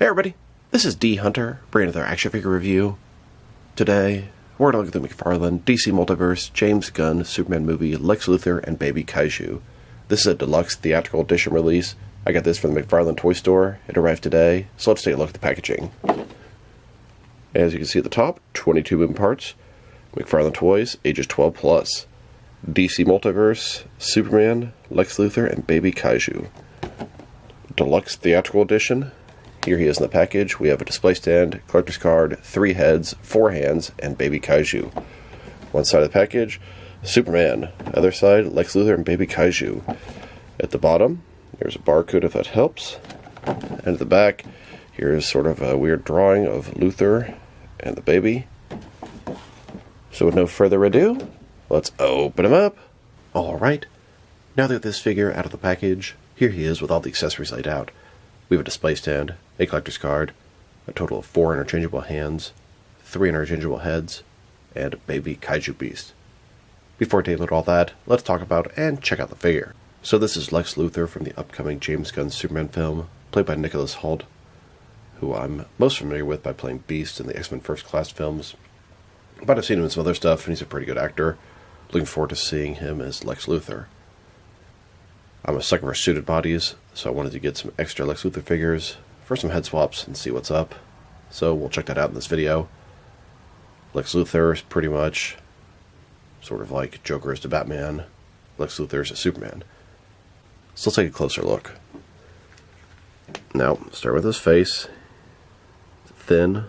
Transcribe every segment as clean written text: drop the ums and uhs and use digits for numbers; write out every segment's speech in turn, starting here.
everybody, this is D Hunter, bringing another action figure review. Today, we're going to look at the McFarlane DC Multiverse, James Gunn, Superman movie, Lex Luthor, and Baby Kaiju. This is a deluxe theatrical edition release. I got this from the McFarlane toy store. It arrived today, so let's take a look at the packaging. As you can see at the top, 22 moving parts. McFarlane Toys, ages 12 plus. DC Multiverse, Superman, Lex Luthor, and Baby Kaiju. Deluxe theatrical edition. Here he is in the package. We have a display stand, collector's card, 3 heads, 4 hands, and Baby Kaiju. One side of the package, Superman. Other side, Lex Luthor and Baby Kaiju. At the bottom, there's a barcode if that helps. And at the back, here's sort of a weird drawing of Luthor and the baby. So with no further ado, let's open him up. Alright, now that this figure out of the package, here he is with all the accessories laid out. We have a display stand, a collector's card, a total of 4 interchangeable hands, 3 interchangeable heads, and a Baby Kaiju Beast. Before I take a look at all that, let's talk about and check out the figure. So this is Lex Luthor from the upcoming James Gunn Superman film, played by Nicholas Hoult, who I'm most familiar with by playing Beast in the X-Men First Class films. But I've seen him in some other stuff, and he's a pretty good actor. Looking forward to seeing him as Lex Luthor. I'm a sucker for suited bodies, so I wanted to get some extra Lex Luthor figures for some head swaps and see what's up. So we'll check that out in this video. Lex Luthor is pretty much sort of like Joker is to Batman, Lex Luthor is to Superman. So let's take a closer look. Now, start with his face. Thin,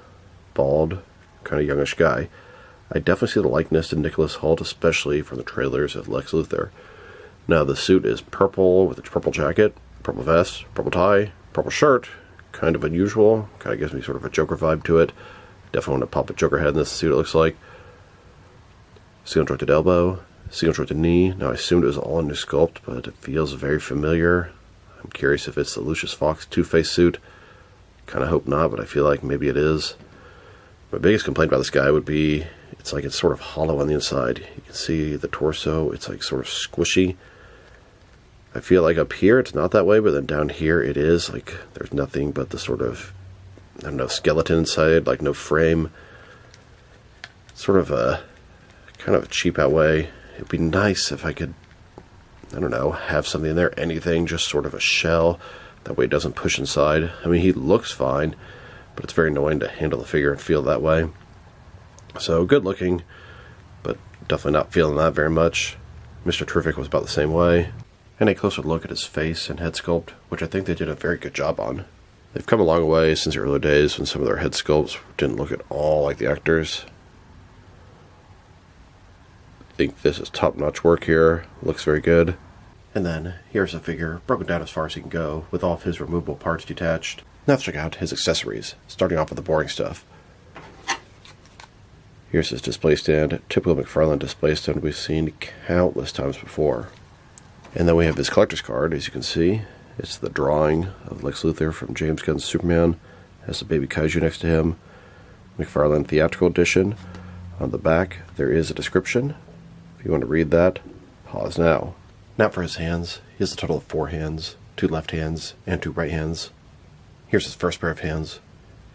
bald, kind of youngish guy. I definitely see the likeness to Nicholas Hoult, especially from the trailers of Lex Luthor. Now the suit is purple with a purple jacket, purple vest, purple tie, purple shirt. Kind of unusual. Kind of gives me sort of a Joker vibe to it. Definitely want to pop a Joker head in this suit, it looks like. Single jointed elbow, single jointed knee. Now I assumed it was all a new sculpt, but it feels very familiar. I'm curious if it's the Lucius Fox Two-Face suit. Kind of hope not, but I feel like maybe it is. My biggest complaint about this guy would be it's like it's sort of hollow on the inside. You can see the torso, it's like sort of squishy. I feel like up here it's not that way, but then down here it is. Like there's nothing but the sort of, I don't know, skeleton inside, like no frame. Sort of a kind of a cheap out way. It'd be nice if I could, I don't know, have something in there, anything, just sort of a shell. That way it doesn't push inside. I mean, he looks fine, but it's very annoying to handle the figure and feel that way. So good looking, but definitely not feeling that very much. Mr. Terrific was about the same way. And a closer look at his face and head sculpt, which I think they did a very good job on. They've come a long way since the early days when some of their head sculpts didn't look at all like the actors. I think this is top-notch work here. Looks very good. And then, here's a figure broken down as far as he can go, with all of his removable parts detached. Now let's check out his accessories, starting off with the boring stuff. Here's his display stand, typical McFarlane display stand we've seen countless times before. And then we have his collector's card, as you can see. It's the drawing of Lex Luthor from James Gunn's Superman. Has the Baby Kaiju next to him. McFarlane Theatrical Edition. On the back, there is a description. If you want to read that, pause now. Now for his hands. He has a total of 4 hands, 2 left hands, and 2 right hands. Here's his first pair of hands.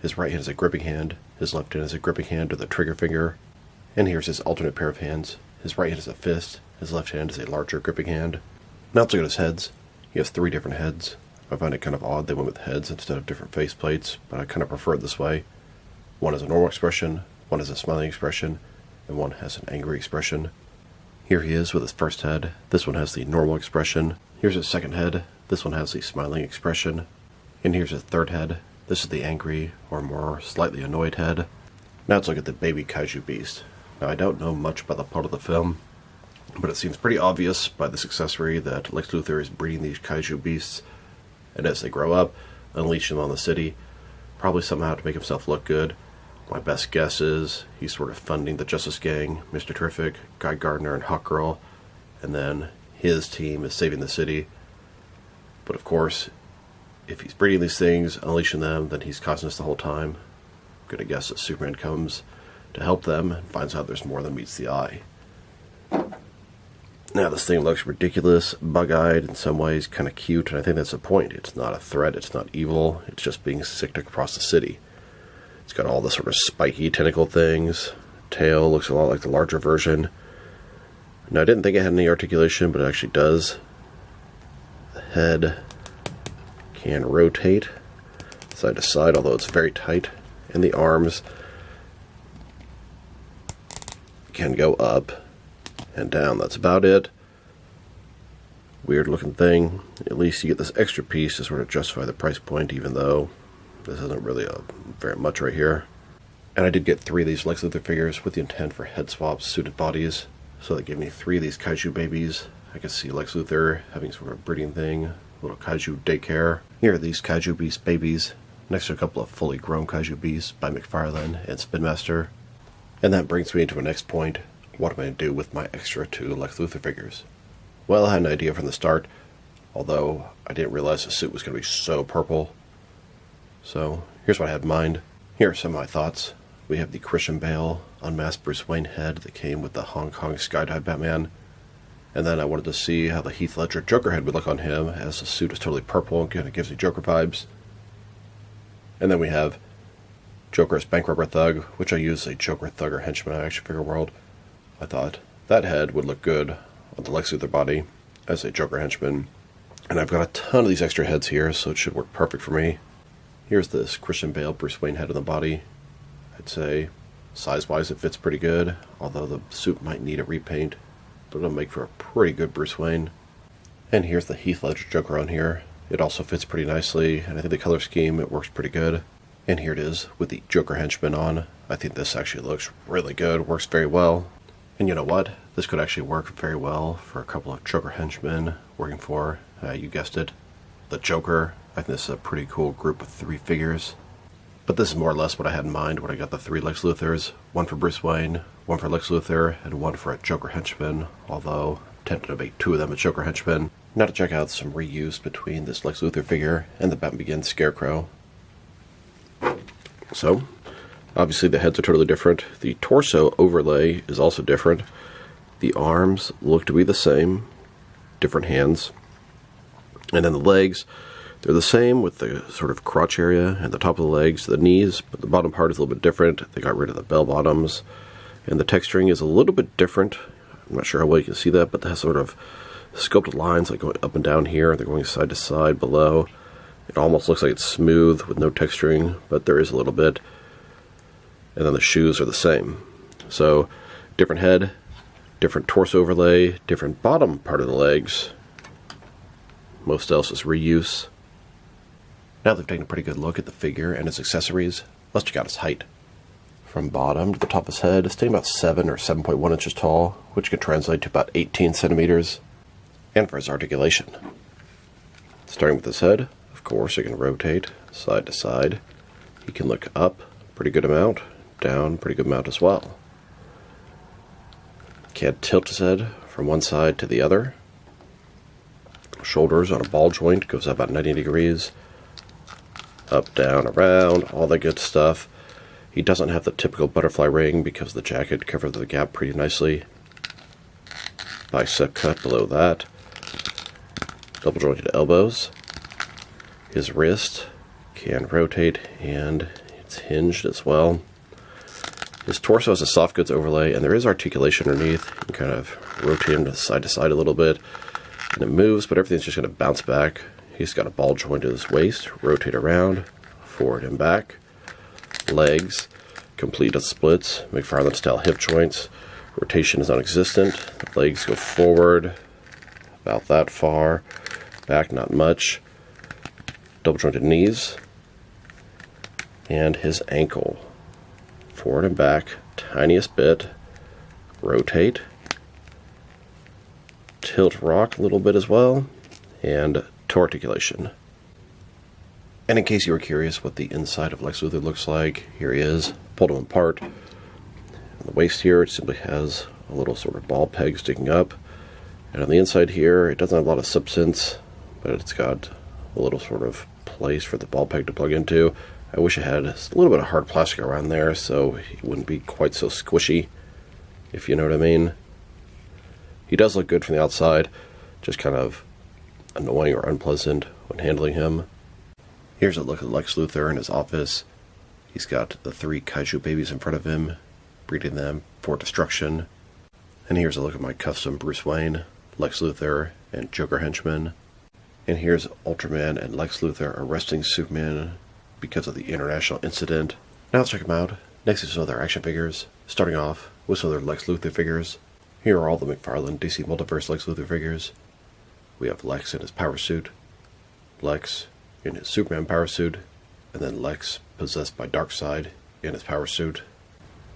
His right hand is a gripping hand. His left hand is a gripping hand with a trigger finger. And here's his alternate pair of hands. His right hand is a fist. His left hand is a larger gripping hand. Now let's look at his heads. He has 3 different heads. I find it kind of odd they went with heads instead of different face plates, but I kind of prefer it this way. One has a normal expression, one has a smiling expression, and one has an angry expression. Here he is with his first head. This one has the normal expression. Here's his second head. This one has the smiling expression. And here's his third head. This is the angry, or more slightly annoyed head. Now let's look at the Baby Kaiju Beast. Now I don't know much about the plot of the film, but it seems pretty obvious by this accessory that Lex Luthor is breeding these Kaiju Beasts, and as they grow up, unleash them on the city, probably somehow to make himself look good. My best guess is he's sort of funding the Justice Gang, Mr. Terrific, Guy Gardner, and Hawkgirl, and then his team is saving the city. But of course, if he's breeding these things, unleashing them, then he's causing us the whole time. I'm gonna guess that Superman comes to help them and finds out there's more than meets the eye. Now this thing looks ridiculous, bug-eyed, in some ways kind of cute, and I think that's the point. It's not a threat, it's not evil, it's just being sicked across the city. It's got all the sort of spiky tentacle things. Tail looks a lot like the larger version. Now I didn't think it had any articulation, but it actually does. The head can rotate side to side, although it's very tight. And the arms can go up and down. That's about it. Weird looking thing. At least you get this extra piece to sort of justify the price point, even though this isn't really very much right here. And I did get 3 of these Lex Luthor figures with the intent for head swaps, suited bodies. So they gave me 3 of these Kaiju babies. I can see Lex Luthor having sort of a breeding thing, a little Kaiju daycare. Here are these Kaiju Beast babies, next to a couple of fully grown Kaiju Beasts by McFarlane and Spin Master. And that brings me to my next point. What am I going to do with my extra 2 Lex Luthor figures? Well, I had an idea from the start, although I didn't realize the suit was going to be so purple. So, here's what I had in mind. Here are some of my thoughts. We have the Christian Bale unmasked Bruce Wayne head that came with the Hong Kong skydive Batman. And then I wanted to see how the Heath Ledger Joker head would look on him, as the suit is totally purple and kind of gives me Joker vibes. And then we have Joker as bank robber thug, which I use a Joker thugger henchman action figure world. I thought that head would look good on the Lex Luthor body as a Joker henchman. And I've got a ton of these extra heads here, so it should work perfect for me. Here's this Christian Bale Bruce Wayne head on the body. I'd say size-wise it fits pretty good, although the suit might need a repaint, but it'll make for a pretty good Bruce Wayne. And here's the Heath Ledger Joker on here. It also fits pretty nicely, and I think the color scheme, it works pretty good. And here it is with the Joker henchman on. I think this actually looks really good, works very well. And you know what? This could actually work very well for a couple of Joker henchmen working for, you guessed it, the Joker. I think this is a pretty cool group of 3 figures. But this is more or less what I had in mind when I got the 3 Lex Luthors. 1 for Bruce Wayne, 1 for Lex Luthor, and 1 for a Joker henchman, although tempted to make 2 of them a Joker henchman. Now to check out some reuse between this Lex Luthor figure and the Batman Begins Scarecrow. So, obviously the heads are totally different. The torso overlay is also different. The arms look to be the same, different hands. And then the legs, they're the same with the sort of crotch area and the top of the legs, the knees, but the bottom part is a little bit different. They got rid of the bell bottoms, and the texturing is a little bit different. I'm not sure how well you can see that, but it has sort of sculpted lines like going up and down here. They're going side to side below. It almost looks like it's smooth with no texturing, but there is a little bit. And then the shoes are the same. So, different head, different torso overlay, different bottom part of the legs. Most else is reuse. Now they've taken a pretty good look at the figure and its accessories. Let's check out his height. From bottom to the top of his head, it's staying about 7 or 7.1 inches tall, which can translate to about 18 centimeters. And for his articulation. Starting with his head, of course, it can rotate side to side. He can look up, pretty good amount, down, pretty good amount as well. Can't tilt his head from one side to the other. Shoulders on a ball joint, goes up about 90 degrees. Up, down, around, all that good stuff. He doesn't have the typical butterfly ring because the jacket covers the gap pretty nicely. Bicep cut below that. Double jointed elbows. His wrist can rotate and it's hinged as well. His torso has a soft goods overlay and there is articulation underneath. You can kind of rotate him to side a little bit. And it moves, but everything's just going to bounce back. He's got a ball joint at his waist, rotate around, forward and back. Legs, complete as splits, McFarlane style hip joints. Rotation is non-existent. The legs go forward, about that far. Back, not much. Double jointed knees. And his ankle. Forward and back, tiniest bit. Rotate. Tilt rock a little bit as well. And toe articulation. And in case you were curious what the inside of Lex Luthor looks like, here he is, pulled him apart. On the waist here, it simply has a little sort of ball peg sticking up. And on the inside here, it doesn't have a lot of substance, but it's got a little sort of place for the ball peg to plug into. I wish it had a little bit of hard plastic around there so it wouldn't be quite so squishy, if you know what I mean. He does look good from the outside, just kind of annoying or unpleasant when handling him. Here's a look at Lex Luthor in his office. He's got the 3 Kaiju babies in front of him, breeding them for destruction. And here's a look at my custom Bruce Wayne, Lex Luthor, and Joker henchman. And here's Ultraman and Lex Luthor arresting Superman because of the international incident. Now let's check them out. Next is some of their action figures, starting off with some of their Lex Luthor figures. Here are all the McFarlane DC Multiverse Lex Luthor figures. We have Lex in his power suit, Lex in his Superman power suit, and then Lex possessed by Darkseid in his power suit.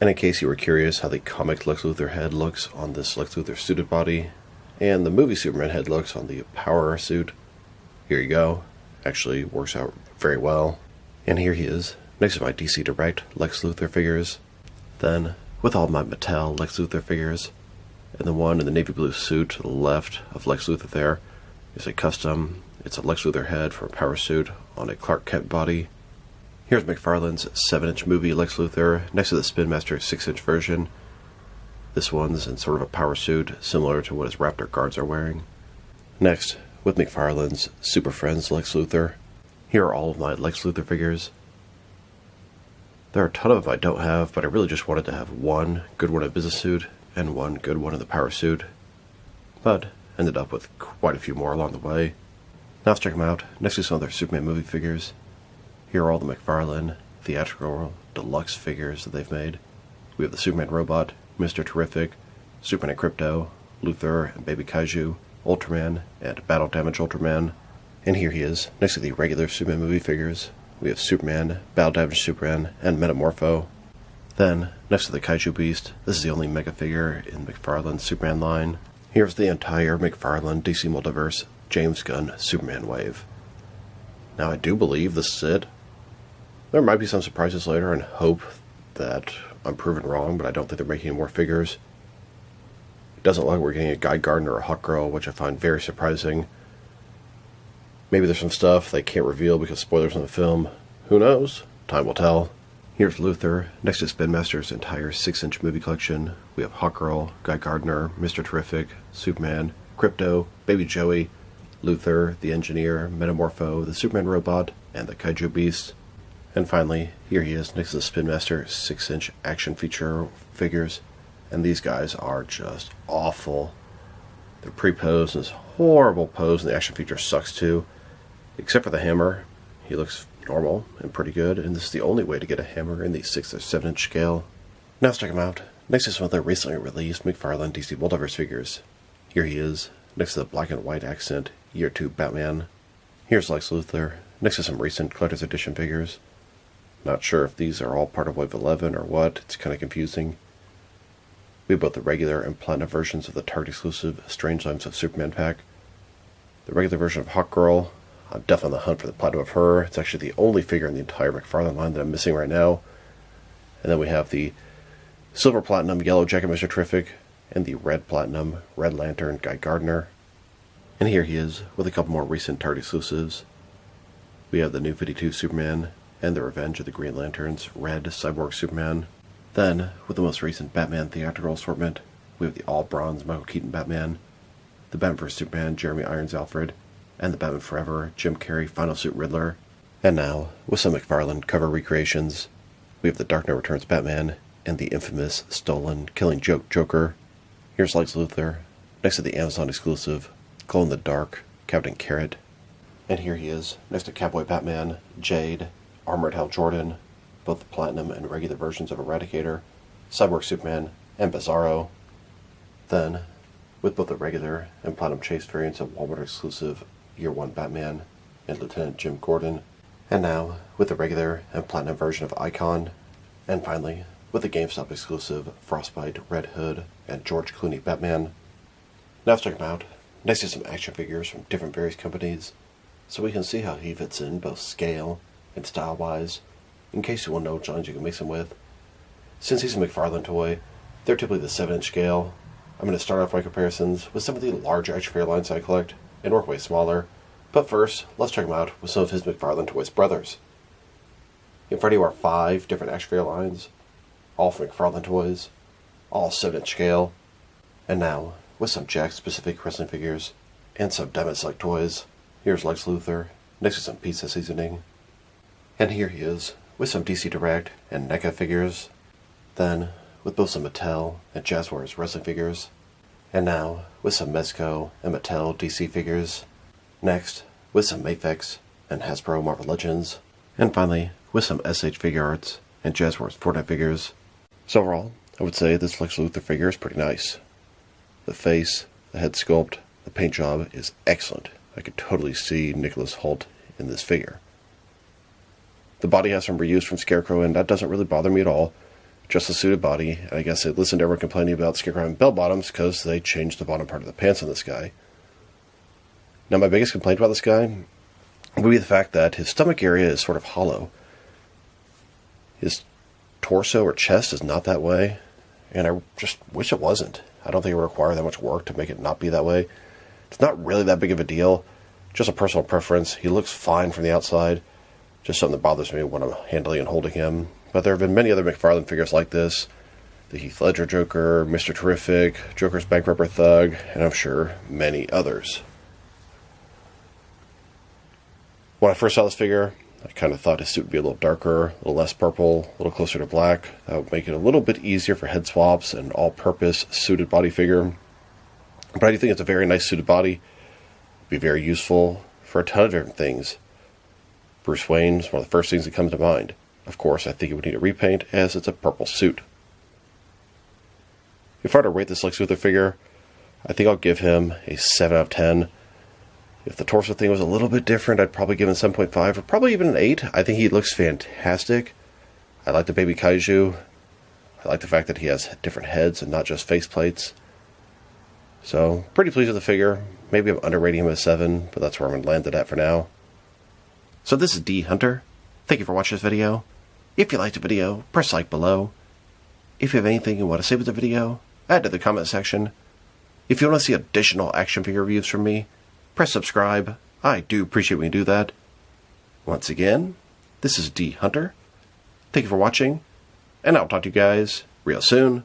And in case you were curious how the comic Lex Luthor head looks on this Lex Luthor suited body, and the movie Superman head looks on the power suit, here you go. Actually works out very well. And here he is, next to my DC Direct Lex Luthor figures. Then, with all my Mattel Lex Luthor figures, and the one in the navy blue suit to the left of Lex Luthor there is a custom. It's a Lex Luthor head for a power suit on a Clark Kent body. Here's McFarlane's 7-inch movie Lex Luthor next to the Spin Master 6-inch version. This one's in sort of a power suit, similar to what his Raptor guards are wearing. Next, with McFarlane's Super Friends Lex Luthor, here are all of my Lex Luthor figures. There are a ton of them I don't have, but I really just wanted to have one good one in a business suit and one good one in the power suit, but ended up with quite a few more along the way. Now let's check them out. Next is some of their Superman movie figures. Here are all the McFarlane theatrical deluxe figures that they've made. We have the Superman robot, Mr. Terrific, Superman and Crypto, Luthor and Baby Kaiju, Ultraman, and Battle Damage Ultraman. And here he is, next to the regular Superman movie figures. We have Superman, Battle Damage Superman, and Metamorpho. Then, next to the Kaiju Beast, this is the only mega figure in McFarlane's Superman line. Here's the entire McFarlane DC Multiverse James Gunn Superman wave. Now I do believe this is it. There might be some surprises later and hope that I'm proven wrong, but I don't think they're making any more figures. It doesn't look like we're getting a Guy Gardner or a Hawk Girl, which I find very surprising. Maybe there's some stuff they can't reveal because spoilers in the film. Who knows? Time will tell. Here's Luthor, next to Spin Master's entire 6-inch movie collection. We have Hawk Girl, Guy Gardner, Mr. Terrific, Superman, Crypto, Baby Joey, Luthor, the Engineer, Metamorpho, the Superman robot, and the Kaiju Beast. And finally, here he is next to the Spin Master 6-inch action feature figures. And these guys are just awful. They're pre-posed in this horrible pose, and the action feature sucks too. Except for the hammer. He looks normal and pretty good, and this is the only way to get a hammer in the 6 or 7-inch scale. Now let's check him out. Next is some of the recently released McFarlane DC Multiverse figures. Here he is, next to the black and white accent Year 2 Batman. Here's Lex Luthor, next to some recent Collector's Edition figures. Not sure if these are all part of Wave 11 or what, it's kind of confusing. We have both the regular and platinum versions of the Target exclusive Strange Times of Superman pack. The regular version of Hawk Girl, I'm definitely on the hunt for the platinum of her. It's actually the only figure in the entire McFarlane line that I'm missing right now. And then we have the Silver Platinum Yellow Jacket Mr. Terrific, and the Red Platinum Red Lantern Guy Gardner. And here he is, with a couple more recent Target exclusives. We have the New 52 Superman, and the Revenge of the Green Lantern's Red Cyborg Superman. Then, with the most recent Batman theatrical assortment, we have the all-bronze Michael Keaton Batman, the Batman vs. Superman Jeremy Irons Alfred, and the Batman Forever Jim Carrey Final Suit Riddler. And now, with some McFarlane cover recreations, we have the Dark Knight Returns Batman, and the infamous stolen Killing Joke Joker. Here's Lex Luthor, next to the Amazon exclusive Glow-in-the-Dark Captain Carrot. And here he is, next to Cowboy Batman, Jade, Armored Hal Jordan, both the platinum and regular versions of Eradicator, Cyborg Superman, and Bizarro. Then, with both the regular and platinum chase variants of Walmart exclusive Year 1 Batman and Lieutenant Jim Gordon. And now, with the regular and platinum version of Icon. And finally, with the GameStop exclusive Frostbite, Red Hood, and George Clooney Batman. Now let's check them out. Next is some action figures from different various companies, so we can see how he fits in both scale and style-wise, in case you want to know which lines you can mix him with. Since he's a McFarlane toy, they're typically the 7-inch scale. I'm going to start off my comparisons with some of the larger action figure lines I collect, and work way smaller. But first, let's check him out with some of his McFarlane Toys brothers. In front of you are 5 different action figure lines, all from McFarlane Toys, all 7-inch scale. And now, with some Jack-specific wrestling figures and some Diamond Select toys. Here's Lex Luthor, next to some pizza seasoning. And here he is, with some DC Direct and NECA figures. Then, with both some Mattel and Jazzwares wrestling figures. And now, with some Mezco and Mattel DC figures. Next, with some Mafex and Hasbro Marvel Legends. And finally, with some SH Figure Arts and Jazzwares Fortnite figures. So overall, I would say this Lex Luthor figure is pretty nice. The face, the head sculpt, the paint job is excellent. I could totally see Nicholas Hoult in this figure. The body has some reuse from Scarecrow, and that doesn't really bother me at all. Just a suited body, and I guess I listened to everyone complaining about Scarecrow and bell bottoms because they changed the bottom part of the pants on this guy. Now my biggest complaint about this guy would be the fact that his stomach area is sort of hollow. His torso or chest is not that way, and I just wish it wasn't. I don't think it would require that much work to make it not be that way. It's not really that big of a deal, just a personal preference. He looks fine from the outside, just something that bothers me when I'm handling and holding him. But there have been many other McFarlane figures like this. The Heath Ledger Joker, Mr. Terrific, Joker's Bank Robber Thug, and I'm sure many others. When I first saw this figure, I kind of thought his suit would be a little darker, a little less purple, a little closer to black. That would make it a little bit easier for head swaps and all-purpose suited body figure. But I do think it's a very nice suited body. It'd be very useful for a ton of different things. Bruce Wayne is one of the first things that comes to mind. Of course, I think it would need a repaint, as it's a purple suit. If I were to rate this Lex Luthor figure, I think I'll give him a 7 out of 10. If the torso thing was a little bit different, I'd probably give him 7.5, or probably even an 8. I think he looks fantastic. I like the baby Kaiju. I like the fact that he has different heads and not just faceplates. So, pretty pleased with the figure. Maybe I'm underrating him at 7, but that's where I'm going to land it at for now. So this is D Hunter. Thank you for watching this video. If you liked the video, press like below. If you have anything you want to say with the video, add to the comment section. If you want to see additional action figure reviews from me, press subscribe. I do appreciate when you do that. Once again, this is D Hunter. Thank you for watching, and I'll talk to you guys real soon.